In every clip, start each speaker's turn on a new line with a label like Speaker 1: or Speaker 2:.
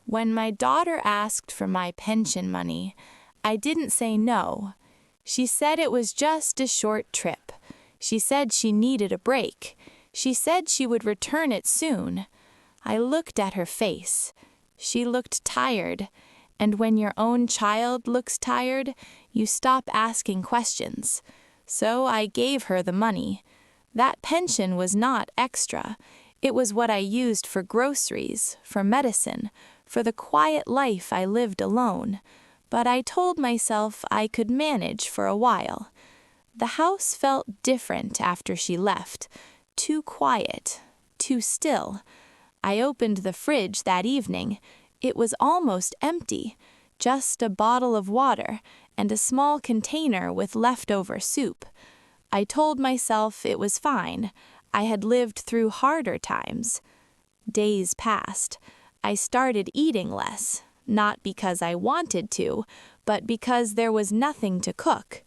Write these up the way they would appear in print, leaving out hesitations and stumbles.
Speaker 1: When my daughter asked for my pension money, I didn't say no. She said it was just a short trip. She said she needed a break. She said she would return it soon. I looked at her face. She looked tired, and when your own child looks tired, you stop asking questions. So I gave her the money. That pension was not extra. It was what I used for groceries, for medicine, for the quiet life I lived alone. But I told myself I could manage for a while. The house felt different after she left. Too quiet, too still. I opened the fridge that evening. It was almost empty, just a bottle of water and a small container with leftover soup. I told myself it was fine. I had lived through harder times. Days passed. I started eating less, not because I wanted to, but because there was nothing to cook.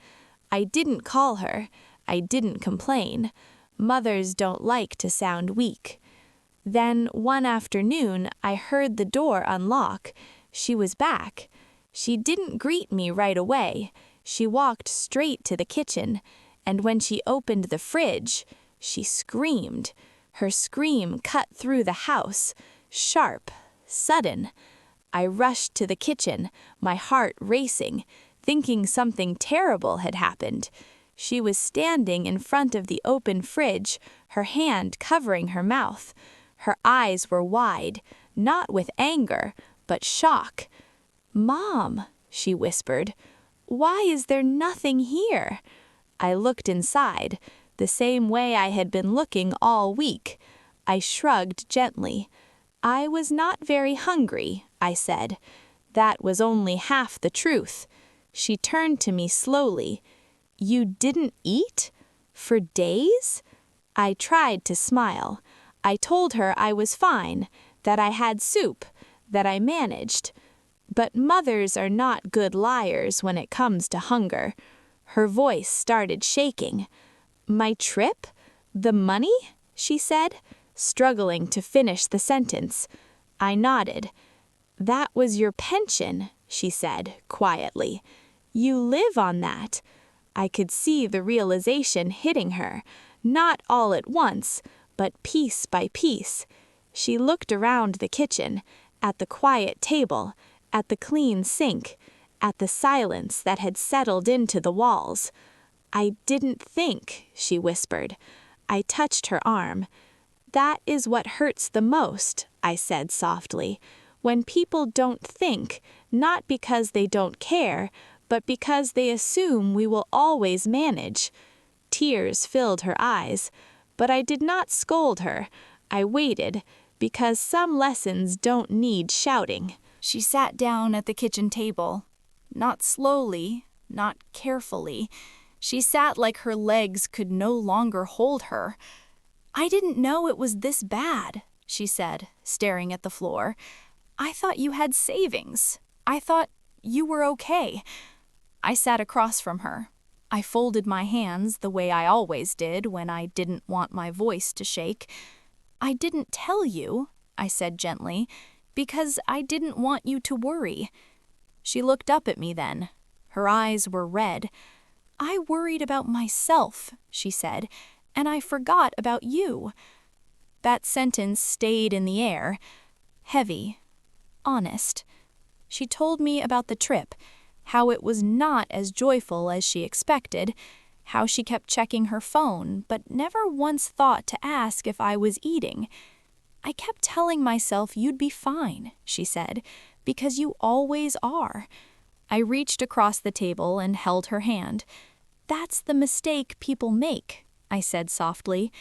Speaker 1: I didn't call her. I didn't complain. Mothers don't like to sound weak. Then one afternoon, I heard the door unlock. She was back. She didn't greet me right away. She walked straight to the kitchen, and when she opened the fridge, she screamed. Her scream cut through the house, sharp, sudden. I rushed to the kitchen, my heart racing, thinking something terrible had happened. She was standing in front of the open fridge, her hand covering her mouth. Her eyes were wide, not with anger, but shock. "Mom," she whispered, "why is there nothing here?" I looked inside, the same way I had been looking all week. I shrugged gently. I was not very hungry, I said. That was only half the truth. She turned to me slowly. "You didn't eat? For days?" I tried to smile. I told her I was fine, that I had soup, that I managed. But mothers are not good liars when it comes to hunger. Her voice started shaking. "My trip? The money?" she said, struggling to finish the sentence. I nodded. "That was your pension," she said, quietly. "You live on that." I could see the realization hitting her, not all at once, but piece by piece. She looked around the kitchen, at the quiet table, at the clean sink, at the silence that had settled into the walls. "I didn't think," she whispered. I touched her arm. "That is what hurts the most," I said softly, "when people don't think, not because they don't care, but because they assume we will always manage." Tears filled her eyes, but I did not scold her. I waited, because some lessons don't need shouting. She sat down at the kitchen table. Not slowly, not carefully. She sat like her legs could no longer hold her. "I didn't know it was this bad," she said, staring at the floor. "I thought you had savings. I thought you were okay." I sat across from her. I folded my hands the way I always did when I didn't want my voice to shake. "I didn't tell you," I said gently, "because I didn't want you to worry." She looked up at me then. Her eyes were red. "I worried about myself," she said, "and I forgot about you." That sentence stayed in the air, heavy, honest. She told me about the trip, how it was not as joyful as she expected, how she kept checking her phone, but never once thought to ask if I was eating. "I kept telling myself you'd be fine," she said, "because you always are." I reached across the table and held her hand. "That's the mistake people make," I said softly.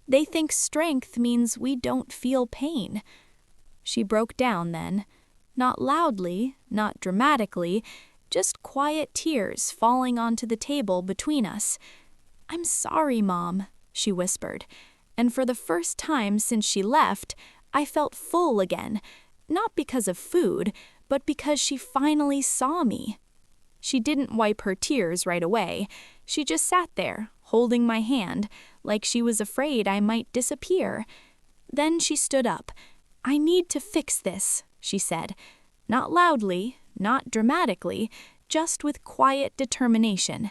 Speaker 1: "They think strength means we don't feel pain." She broke down then, not loudly, not dramatically, just quiet tears falling onto the table between us. "I'm sorry, Mom," she whispered, and for the first time since she left, I felt full again, not because of food, but because she finally saw me. She didn't wipe her tears right away. She just sat there, holding my hand, like she was afraid I might disappear. Then she stood up. "I need to fix this," she said. Not loudly, not dramatically, just with quiet determination.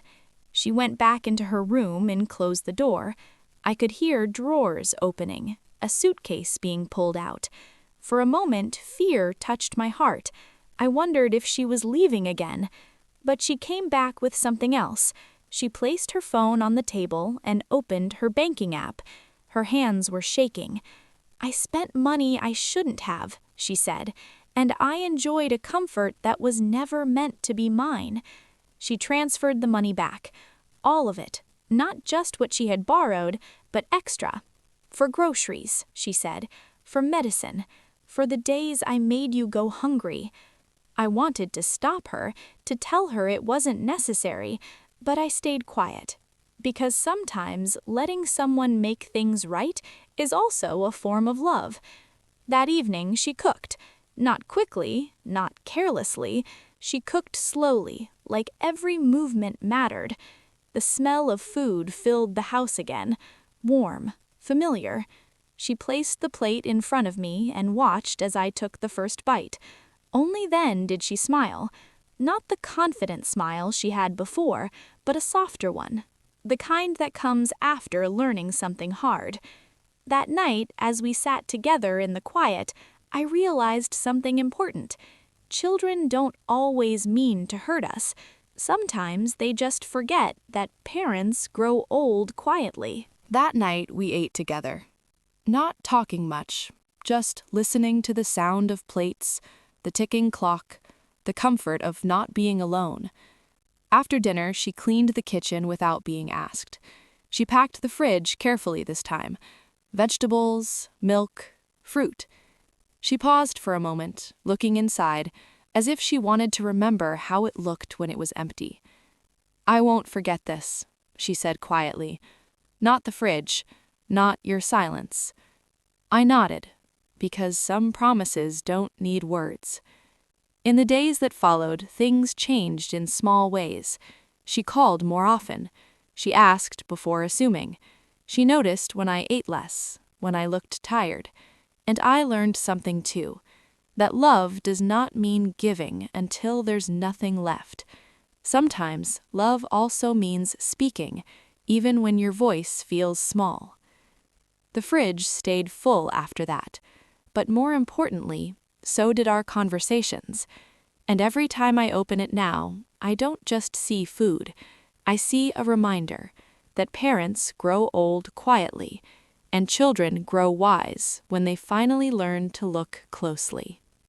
Speaker 1: She went back into her room and closed the door. I could hear drawers opening, a suitcase being pulled out. For a moment, fear touched my heart. I wondered if she was leaving again. But she came back with something else. She placed her phone on the table and opened her banking app. Her hands were shaking. I spent money I shouldn't have, she said, and I enjoyed a comfort that was never meant to be mine. She transferred the money back. All of it. Not just what she had borrowed, but extra. For groceries, she said. For medicine. For the days I made you go hungry. I wanted to stop her, to tell her it wasn't necessary, but I stayed quiet. Because sometimes letting someone make things right is also a form of love. That evening she cooked. Not quickly, not carelessly. She cooked slowly, like every movement mattered. The smell of food filled the house again, warm, familiar. She placed the plate in front of me and watched as I took the first bite. Only then did she smile. Not the confident smile she had before, but a softer one. The kind that comes after learning something hard. That night, as we sat together in the quiet, I realized something important. Children don't always mean to hurt us. Sometimes they just forget that parents grow old quietly.
Speaker 2: That night we ate together. Not talking much, just listening to the sound of plates, the ticking clock, the comfort of not being alone. After dinner, she cleaned the kitchen without being asked. She packed the fridge carefully this time. Vegetables, milk, fruit. She paused for a moment, looking inside, as if she wanted to remember how it looked when it was empty. "I won't forget this," she said quietly. "Not the fridge, not your silence." I nodded, because some promises don't need words. In the days that followed, things changed in small ways. She called more often. She asked before assuming. She noticed when I ate less, when I looked tired. And I learned something too, that love does not mean giving until there's nothing left. Sometimes love also means speaking, even when your voice feels small. The fridge stayed full after that, but more importantly, so did our conversations. And every time I open it now, I don't just see food. I see a reminder that parents grow old quietly, and children grow wise when they finally learn to look closely.